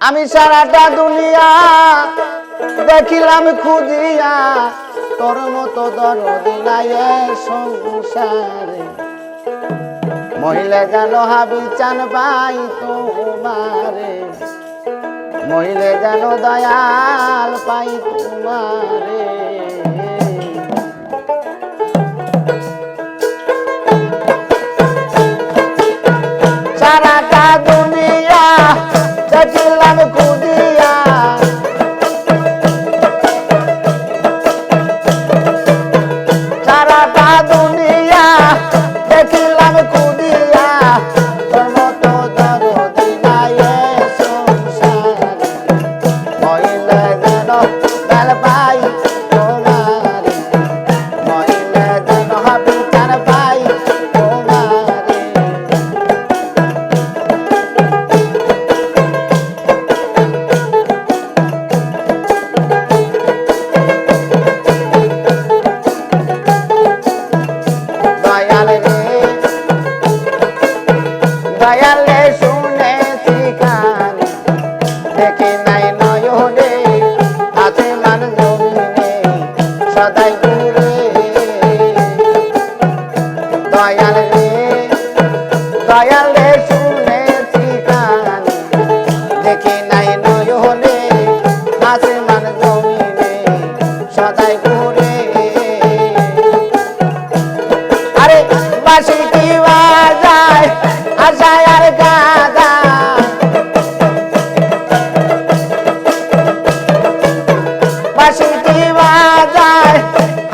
আমি সারাটা দুনিয়া দেখিলাম খুঁজিয়া তোর মতো দরদি নাই এ সংসারে মহিলা যেন হাবি চান পাই তোমারে মহিলা যেন দয়াল পাই তোমারে সারাটা দুনিয়া দেখিলাম খুঁজিয়া সারাটা দুনিয়া দেখিলাম খুঁজিয়া তোর মতো দরদি নাই এ সংসারে মহিলা যেন দয়াল পাই তোমারে মহিলা যেন হাবি চান পাই তোমারে দয়ালে শুনেছি কান দেখি নাই নয়নে আছে মান জমিনে সদাই ঘুরে দয়ালে শুনেছি কান দেখি নাই নয়নে আছে মান জমিনে সদাই ঘুরে আরে বাসি কি বাজায় আশায় আর গাদা বাসি কি বাজায়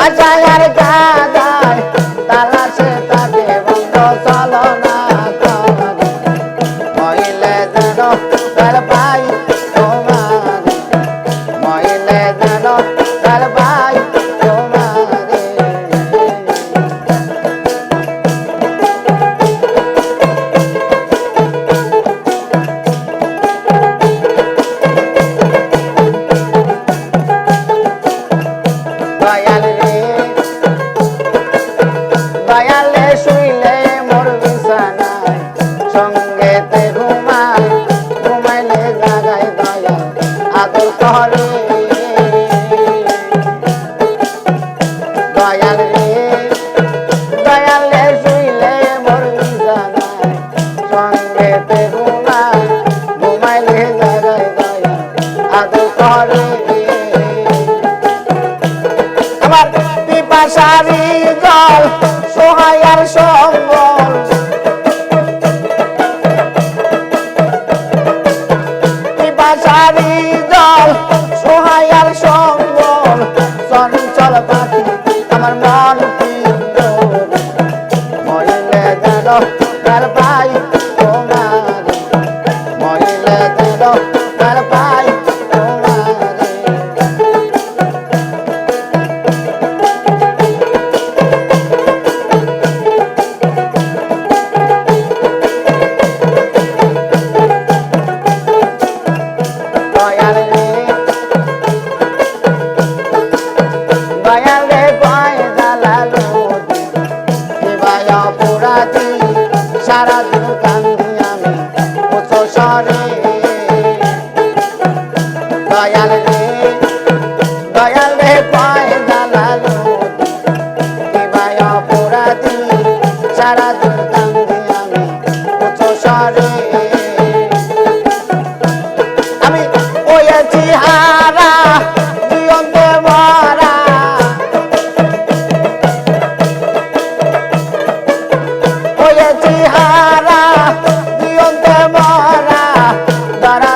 আশায় আর গাদায় তালাশে তাকে বন্ধ চলো না তোমারে মহিলা যেন দয়াল পাই তোমারে মহিলা যেন দয়াল পাই তোমারে দয়ালে শুইলে মোর বিছানায় সঙ্গেতে ঘুমায় ঘুমাইলে জাগায় দয়াল আদর করে দয়ালে শুইলে মোর বিছানায় সঙ্গেতে ঘুমায় ঘুমাইলে জাগায় দয়াল আদর করে আমার পিপাসারি জল সোহায়ার সম্বল পিপাসারি জল সোহায়ার সম্বল চঞ্চল পাখি আমার মন পিঞ্জর মহিলা যেন দয়াল পাই তোমারে মহিলা যেন দয়াল পাই তোমারে দয়ালে পায় দালালো দিবায় অপরাধী সারা দিন কান্দি আমি উচ্চ স্বরে দয়ালে পায় দালালো দিবায় অপরাধী সারা দিন কান্দি আমি উচ্চ স্বরে আমি হয়েছি হারা জীবনতে মরা হয়েছি হারা জীবনতে মরা দাঁড়া